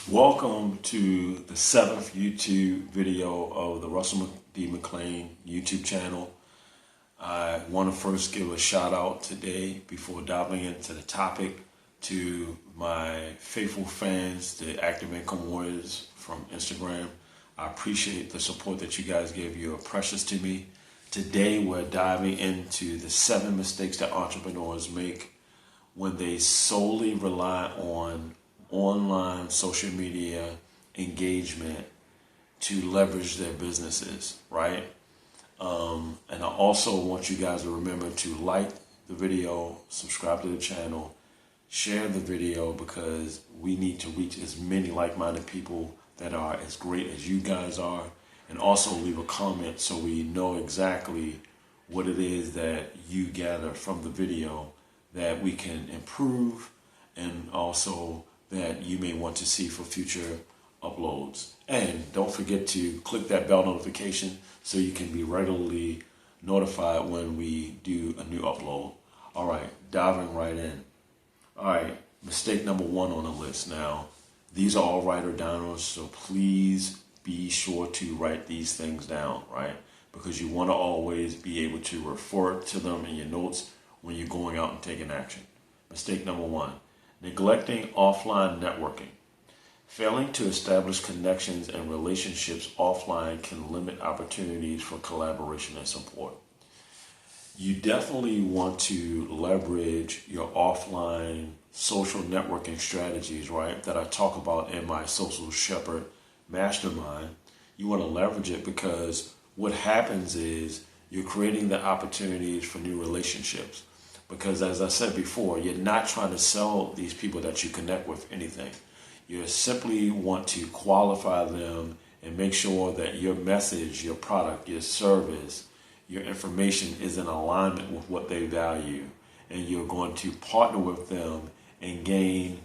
Welcome to the 7th YouTube video of the Russell D. McLean YouTube channel. I want to first give a shout out today before diving into the topic to my faithful fans, the Active Income Warriors from Instagram. I appreciate the support that you guys give. You're precious to me. Today we're diving into the 7 mistakes that entrepreneurs make when they solely rely on online social media engagement to leverage their businesses, right? And I also want you guys to remember to like the video, subscribe to the channel, share the video, because we need to reach as many like-minded people that are as great as you guys are, and also leave a comment so we know exactly what it is that you gather from the video that we can improve, and also that you may want to see for future uploads. And don't forget to click that bell notification so you can be regularly notified when we do a new upload. All right, diving right in. All right, mistake number 1 on the list. Now, these are all write or downers, so please be sure to write these things down, right? Because you want to always be able to refer to them in your notes when you're going out and taking action. Mistake number 1. Neglecting offline networking. Failing to establish connections and relationships offline can limit opportunities for collaboration and support. You definitely want to leverage your offline social networking strategies, right, that I talk about in my Social Shepherd Mastermind. You want to leverage it because what happens is you're creating the opportunities for new relationships. Because as I said before, you're not trying to sell these people that you connect with anything. You simply want to qualify them and make sure that your message, your product, your service, your information is in alignment with what they value. And you're going to partner with them and gain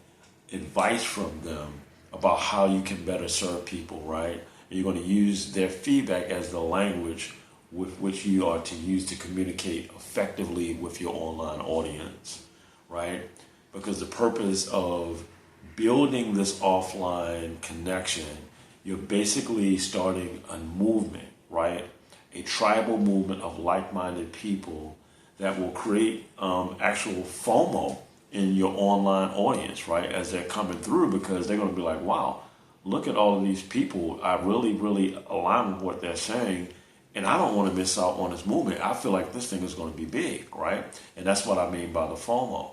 advice from them about how you can better serve people, right? And you're going to use their feedback as the language with which you are to use to communicate effectively with your online audience, right? Because the purpose of building this offline connection, you're basically starting a movement, right? A tribal movement of like-minded people that will create actual FOMO in your online audience, right? As they're coming through, because they're going to be like, wow, look at all of these people. I really align with what they're saying. And I don't want to miss out on this movement. I feel like this thing is going to be big, right? And that's what I mean by the FOMO.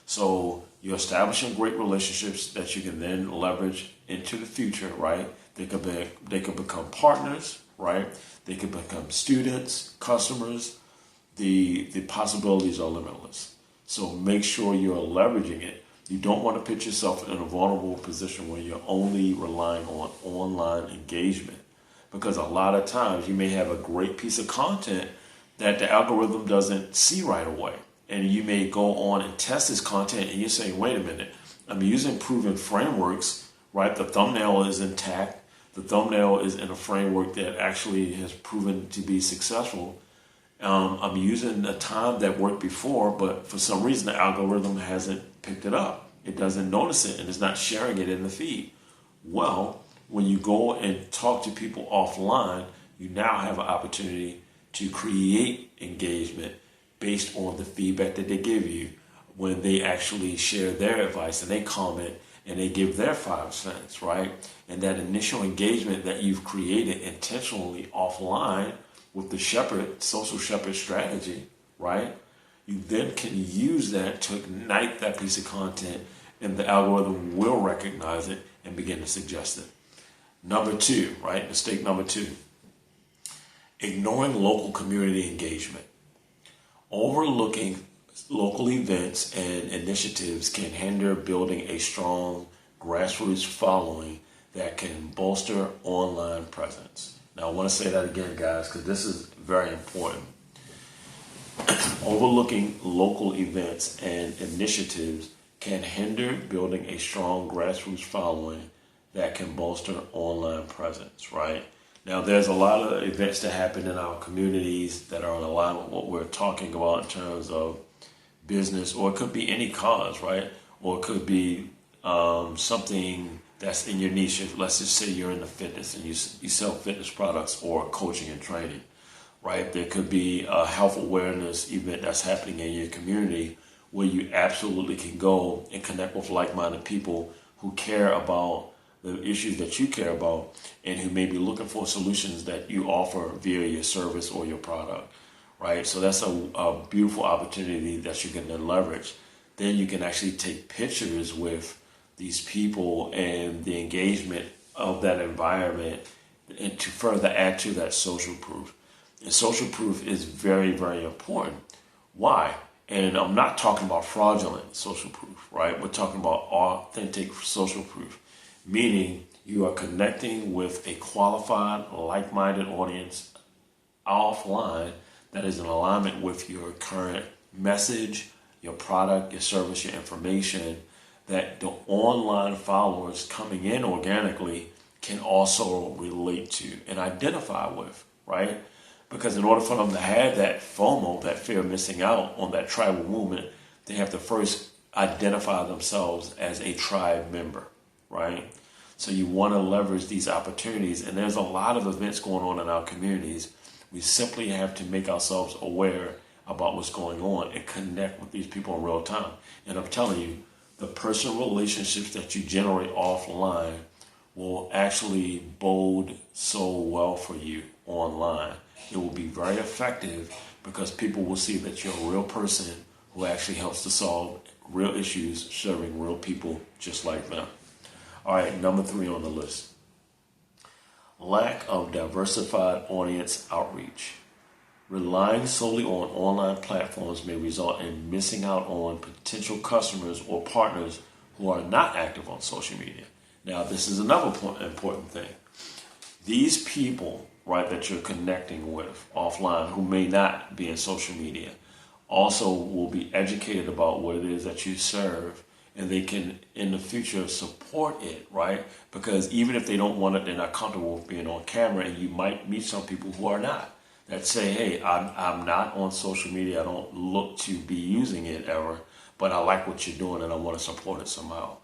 So you're establishing great relationships that you can then leverage into the future, right? They could become partners, right? They could become students, customers. The possibilities are limitless. So make sure you're leveraging it. You don't want to put yourself in a vulnerable position where you're only relying on online engagement. Because a lot of times you may have a great piece of content that the algorithm doesn't see right away. And you may go on and test this content and you're saying, wait a minute, I'm using proven frameworks, right? The thumbnail is intact. The thumbnail is in a framework that actually has proven to be successful. I'm using a time that worked before, but for some reason the algorithm hasn't picked it up. It doesn't notice it and it's not sharing it in the feed. Well, when you go and talk to people offline, you now have an opportunity to create engagement based on the feedback that they give you when they actually share their advice and they comment and they give their 5 cents, right? And that initial engagement that you've created intentionally offline with the Social Shepherd strategy, right? You then can use that to ignite that piece of content, and the algorithm will recognize it and begin to suggest it. Number 2, right? Mistake number 2. Ignoring local community engagement. Overlooking local events and initiatives can hinder building a strong grassroots following that can bolster online presence. Now, I want to say that again, guys, because this is very important. Overlooking local events and initiatives can hinder building a strong grassroots following that can bolster online presence, right? Now, there's a lot of events that happen in our communities that are in line with what we're talking about in terms of business, or it could be any cause, right? Or it could be something that's in your niche. If, let's just say you're in the fitness and you sell fitness products or coaching and training, right? There could be a health awareness event that's happening in your community where you absolutely can go and connect with like-minded people who care about the issues that you care about and who may be looking for solutions that you offer via your service or your product, right? So that's a beautiful opportunity that you can then leverage. Then you can actually take pictures with these people and the engagement of that environment and to further add to that social proof. And social proof is very, very important. Why? And I'm not talking about fraudulent social proof, right? We're talking about authentic social proof, meaning you are connecting with a qualified, like-minded audience offline that is in alignment with your current message, your product, your service, your information, that the online followers coming in organically can also relate to and identify with, right? Because in order for them to have that FOMO, that fear of missing out on that tribal movement, they have to first identify themselves as a tribe member, right? So you want to leverage these opportunities, and there's a lot of events going on in our communities. We simply have to make ourselves aware about what's going on and connect with these people in real time. And I'm telling you, the personal relationships that you generate offline will actually bode so well for you online. It will be very effective because people will see that you're a real person who actually helps to solve real issues, serving real people just like them. All right, number 3 on the list. Lack of diversified audience outreach. Relying solely on online platforms may result in missing out on potential customers or partners who are not active on social media. Now, this is another important thing. These people, right, that you're connecting with offline who may not be in social media also will be educated about what it is that you serve, and they can in the future support it, right? Because even if they don't want it, they're not comfortable with being on camera, and you might meet some people who are not, that say, hey, I'm not on social media, I don't look to be using it ever, but I like what you're doing and I want to support it somehow.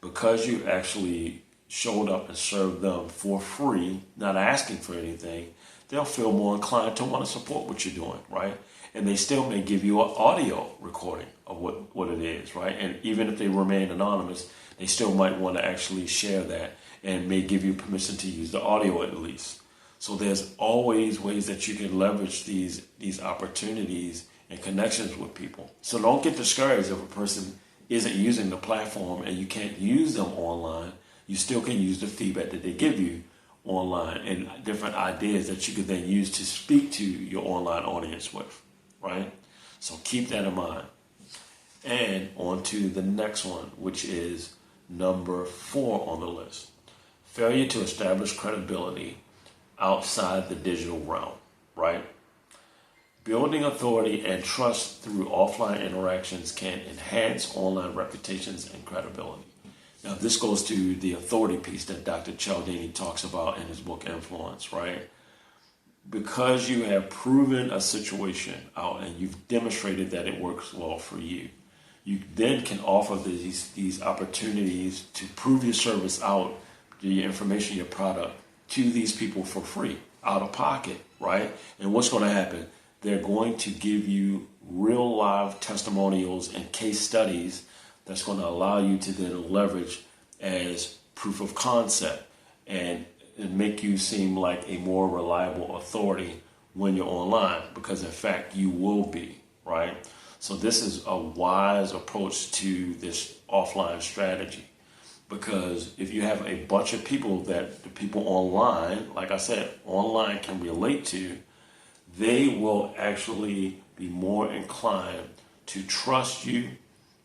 Because you actually showed up and served them for free, not asking for anything, they'll feel more inclined to want to support what you're doing, right? And they still may give you an audio recording of what it is, right? And even if they remain anonymous, they still might want to actually share that and may give you permission to use the audio at least. So there's always ways that you can leverage these opportunities and connections with people. So don't get discouraged if a person isn't using the platform and you can't use them online. You still can use the feedback that they give you online and different ideas that you could then use to speak to your online audience with, right? So keep that in mind. And on to the next one, which is number 4 on the list. Failure to establish credibility outside the digital realm, right? Building authority and trust through offline interactions can enhance online reputations and credibility. Now, this goes to the authority piece that Dr. Cialdini talks about in his book, Influence, right? Because you have proven a situation out and you've demonstrated that it works well for you, you then can offer these opportunities to prove your service out, your information, your product, to these people for free, out of pocket, right? And what's going to happen? They're going to give you real live testimonials and case studies that's going to allow you to then leverage as proof of concept and make you seem like a more reliable authority when you're online, because in fact you will be, right? So this is a wise approach to this offline strategy. Because if you have a bunch of people that the people online, like I said, online can relate to, they will actually be more inclined to trust you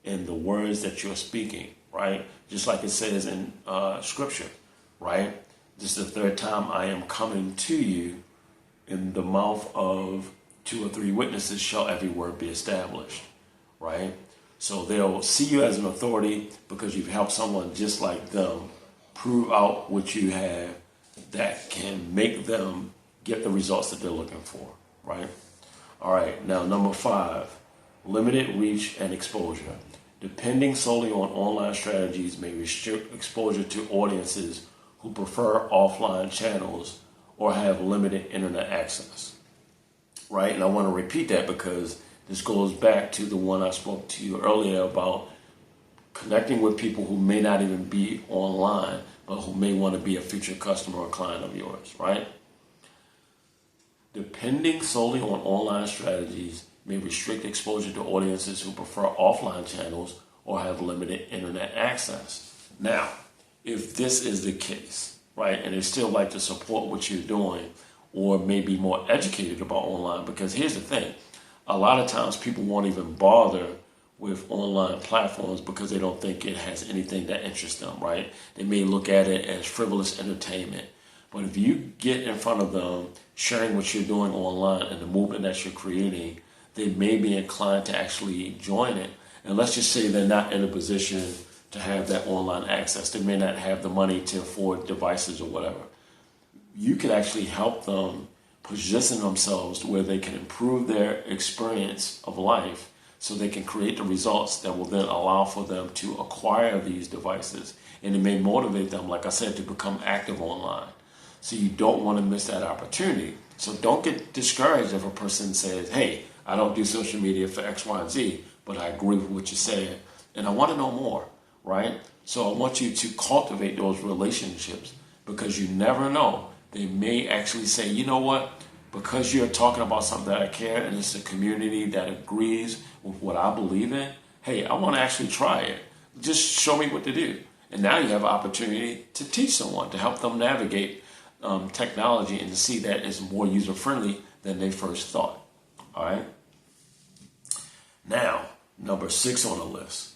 in the words that you're speaking, right? Just like it says in scripture, right? This is the 3rd time I am coming to you. In the mouth of 2 or 3 witnesses shall every word be established, right? So they'll see you as an authority because you've helped someone just like them prove out what you have that can make them get the results that they're looking for, right? All right, now number 5, limited reach and exposure. Depending solely on online strategies may restrict exposure to audiences who prefer offline channels or have limited internet access. Right? And I want to repeat that because this goes back to the one I spoke to you earlier about connecting with people who may not even be online, but who may want to be a future customer or client of yours, right? Depending solely on online strategies may restrict exposure to audiences who prefer offline channels or have limited internet access. Now, if this is the case, right, and they still like to support what you're doing or may be more educated about online, because here's the thing, a lot of times people won't even bother with online platforms because they don't think it has anything that interests them, right? They may look at it as frivolous entertainment. But if you get in front of them sharing what you're doing online and the movement that you're creating, they may be inclined to actually join it. And let's just say they're not in a position to have that online access. They may not have the money to afford devices or whatever. You could actually help them position themselves where they can improve their experience of life so they can create the results that will then allow for them to acquire these devices. And it may motivate them, like I said, to become active online. So you don't want to miss that opportunity. So don't get discouraged if a person says, hey, I don't do social media for X, Y, and Z, but I agree with what you're saying. And I want to know more, right? So I want you to cultivate those relationships because you never know. They may actually say, you know what? Because you're talking about something that I care and it's a community that agrees with what I believe in, hey, I want to actually try it. Just show me what to do. And now you have an opportunity to teach someone, to help them navigate technology and to see that it's more user-friendly than they first thought. All right? Now, number 6 on the list,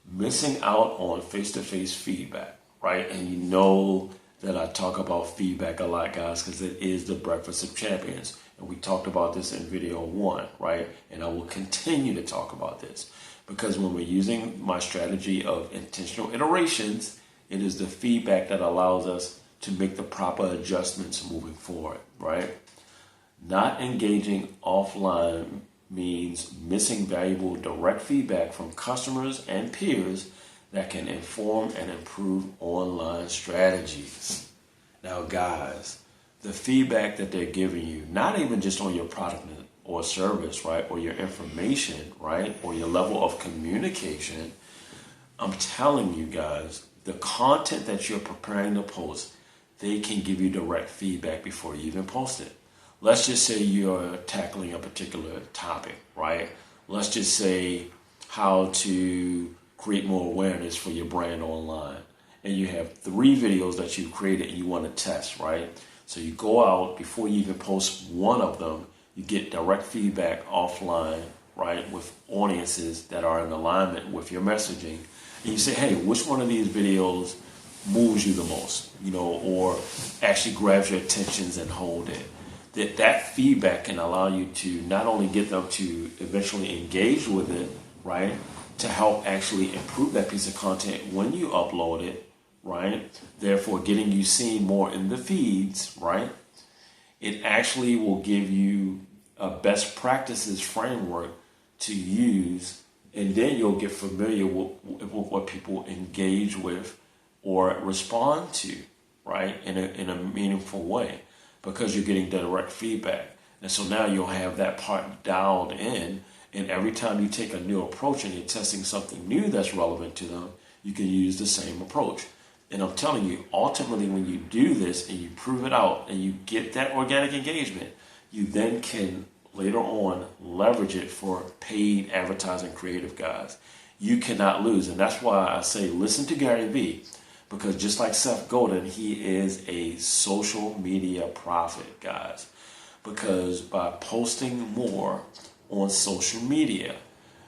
missing out on face-to-face feedback, right? And you know that I talk about feedback a lot, guys, because it is the breakfast of champions. And we talked about this in video 1, right? And I will continue to talk about this because when we're using my strategy of intentional iterations, it is the feedback that allows us to make the proper adjustments moving forward, right? Not engaging offline means missing valuable direct feedback from customers and peers that can inform and improve online strategies. Now, guys, the feedback that they're giving you, not even just on your product or service, right, or your information, right, or your level of communication, I'm telling you guys, the content that you're preparing to post, they can give you direct feedback before you even post it. Let's just say you're tackling a particular topic, right? Let's just say how to create more awareness for your brand online. And you have 3 videos that you've created and you want to test, right? So you go out, before you even post one of them, you get direct feedback offline, right, with audiences that are in alignment with your messaging. And you say, hey, which one of these videos moves you the most, you know, or actually grabs your attentions and hold it. That feedback can allow you to not only get them to eventually engage with it, right, to help actually improve that piece of content when you upload it, right, therefore getting you seen more in the feeds, right, it actually will give you a best practices framework to use, and then you'll get familiar with what people engage with or respond to, right, in a meaningful way, because you're getting direct feedback. And so now you'll have that part dialed in, and every time you take a new approach and you're testing something new that's relevant to them, you can use the same approach. And I'm telling you, ultimately, when you do this and you prove it out and you get that organic engagement, you then can later on leverage it for paid advertising creative, guys. You cannot lose. And that's why I say listen to Gary Vee, because just like Seth Godin, he is a social media prophet, guys. Because by posting more on social media,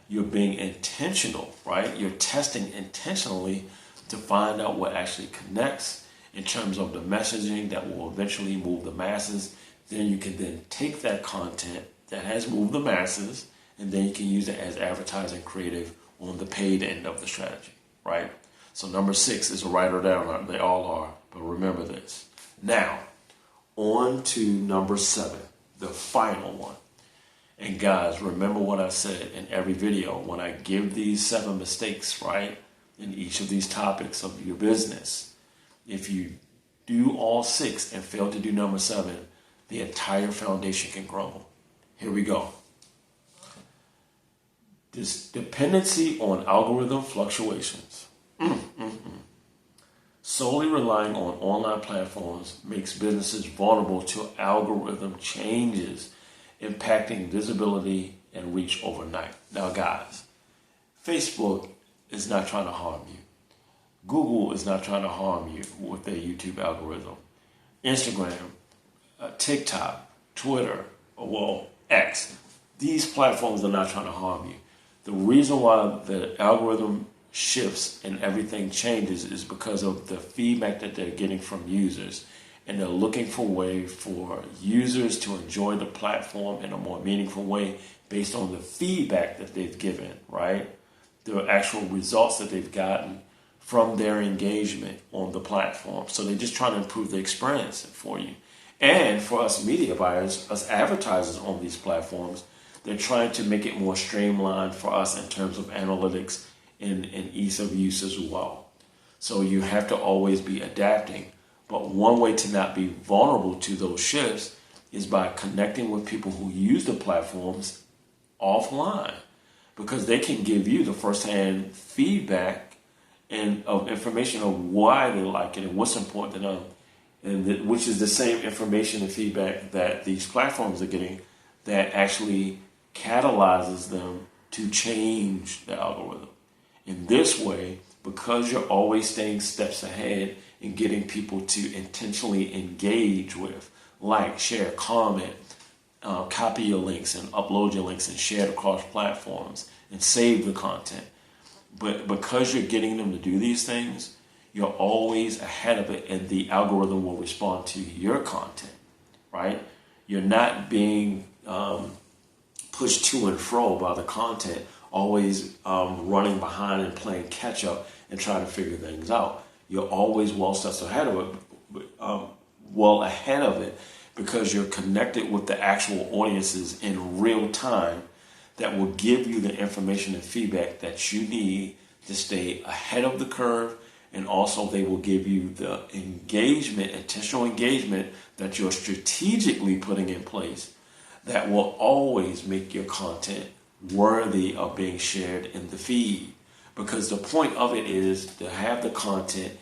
you're being intentional, right? You're testing intentionally to find out what actually connects in terms of the messaging that will eventually move the masses. Then you can then take that content that has moved the masses, and then you can use it as advertising creative on the paid end of the strategy, right? So number 6 is a write or down. They all are, but remember this. Now, on to number 7, the final one. And guys, remember what I said in every video. When I give these 7 mistakes, right, in each of these topics of your business, if you do all 6 and fail to do number 7, the entire foundation can crumble. Here we go. This dependency on algorithm fluctuations. Solely relying on online platforms makes businesses vulnerable to algorithm changes, impacting visibility and reach overnight. Now, guys, Facebook is not trying to harm you. Google is not trying to harm you with their YouTube algorithm. Instagram, TikTok, Twitter, X. These platforms are not trying to harm you. The reason why the algorithm shifts and everything changes is because of the feedback that they're getting from users. And they're looking for a way for users to enjoy the platform in a more meaningful way based on the feedback that they've given, right? The actual results that they've gotten from their engagement on the platform. So they're just trying to improve the experience for you. And for us media buyers, us advertisers on these platforms, they're trying to make it more streamlined for us in terms of analytics and ease of use as well. So you have to always be adapting. But one way to not be vulnerable to those shifts is by connecting with people who use the platforms offline, because they can give you the firsthand feedback and of information of why they like it and what's important to them, and which is the same information and feedback that these platforms are getting that actually catalyzes them to change the algorithm. In this way, because you're always staying steps ahead and getting people to intentionally engage with, like, share, comment, copy your links and upload your links and share it across platforms and save the content. But because you're getting them to do these things, you're always ahead of it, and the algorithm will respond to your content, right? You're not being pushed to and fro by the content, always running behind and playing catch up and trying to figure things out. You're always well steps ahead of it, because you're connected with the actual audiences in real time that will give you the information and feedback that you need to stay ahead of the curve. And also they will give you the engagement, intentional engagement that you're strategically putting in place that will always make your content worthy of being shared in the feed. Because the point of it is to have the content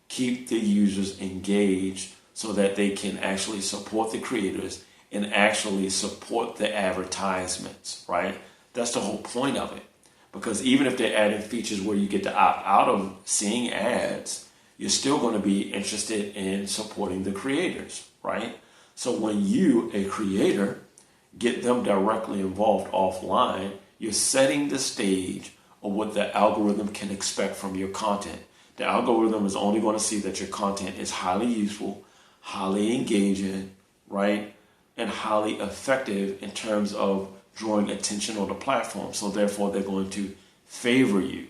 keep the users engaged so that they can actually support the creators and actually support the advertisements, right? That's the whole point of it. Because even if they're adding features where you get to opt out of seeing ads, you're still going to be interested in supporting the creators, right? So when you, a creator, get them directly involved offline, you're setting the stage of what the algorithm can expect from your content. The algorithm is only going to see that your content is highly useful, highly engaging, right? And highly effective in terms of drawing attention on the platform. So therefore, they're going to favor you,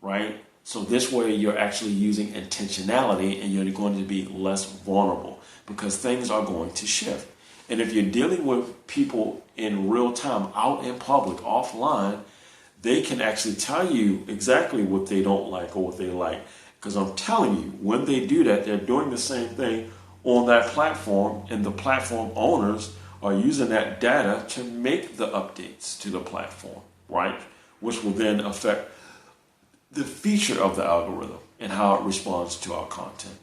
right? So this way, you're actually using intentionality, and you're going to be less vulnerable because things are going to shift. And if you're dealing with people in real time, out in public, offline, they can actually tell you exactly what they don't like or what they like. Because I'm telling you, when they do that, they're doing the same thing on that platform, and the platform owners are using that data to make the updates to the platform, right? Which will then affect the feature of the algorithm and how it responds to our content.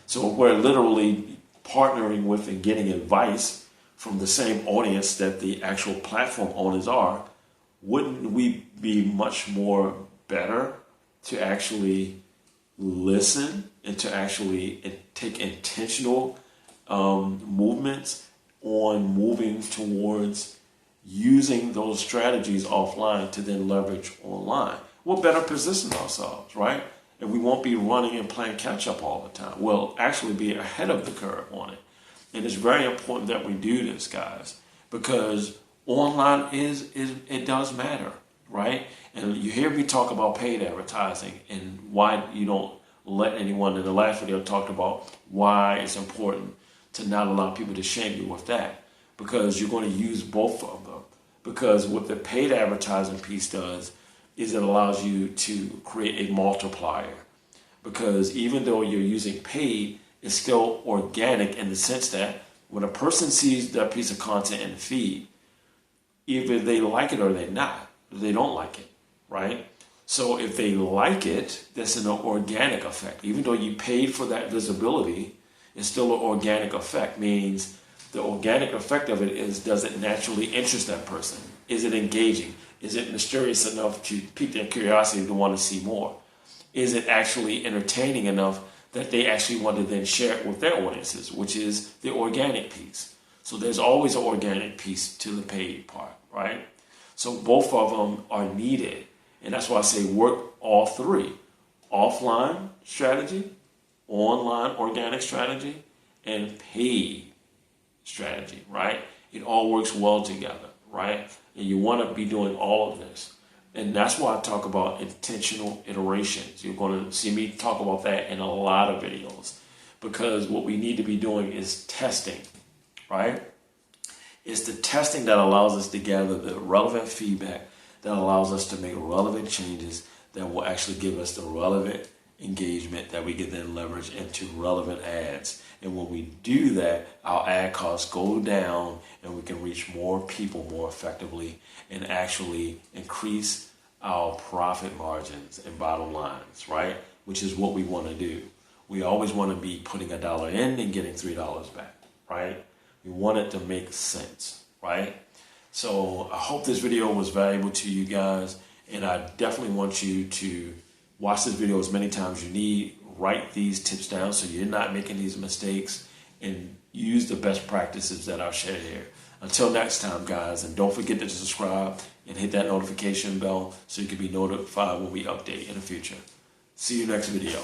So we're literally partnering with and getting advice from the same audience that the actual platform owners are. Wouldn't we be much more better to actually listen and to actually take intentional movements on moving towards using those strategies offline to then leverage online? We'll better position ourselves, right? And we won't be running and playing catch up all the time. We'll actually be ahead of the curve on it. And it's very important that we do this, guys, because online it does matter, right? And you hear me talk about paid advertising and why you don't let anyone. In the last video, talked about why it's important to not allow people to shame you with that, because you're going to use both of them. because what the paid advertising piece does is it allows you to create a multiplier. Because even though you're using paid, it's still organic in the sense that when a person sees that piece of content in the feed, either they like it or they not. They don't like it, right? So if they like it, that's an organic effect. Even though you paid for that visibility, it's still an organic effect. Means the organic effect of it is, does it naturally interest that person? Is it engaging? Is it mysterious enough to pique their curiosity to want to see more? Is it actually entertaining enough that they actually want to then share it with their audiences, which is the organic piece. So there's always an organic piece to the paid part, right? So both of them are needed. And that's why I say work all three. Offline strategy, online organic strategy, and paid strategy, right? It all works well together, right? And you want to be doing all of this. And that's why I talk about intentional iterations. You're going to see me talk about that in a lot of videos, because what we need to be doing is testing, right? It's the testing that allows us to gather the relevant feedback that allows us to make relevant changes that will actually give us the relevant engagement that we can then leverage into relevant ads. And when we do that, our ad costs go down and we can reach more people more effectively and actually increase our profit margins and bottom lines, right? Which is what we want to do. We always want to be putting $1 in and getting $3 back, right? We want it to make sense, right? So I hope this video was valuable to you guys, and I definitely want you to watch this video as many times as you need. Write these tips down so you're not making these mistakes, and use the best practices that I've shared here. Until next time, guys, and don't forget to subscribe and hit that notification bell so you can be notified when we update in the future. See you next video.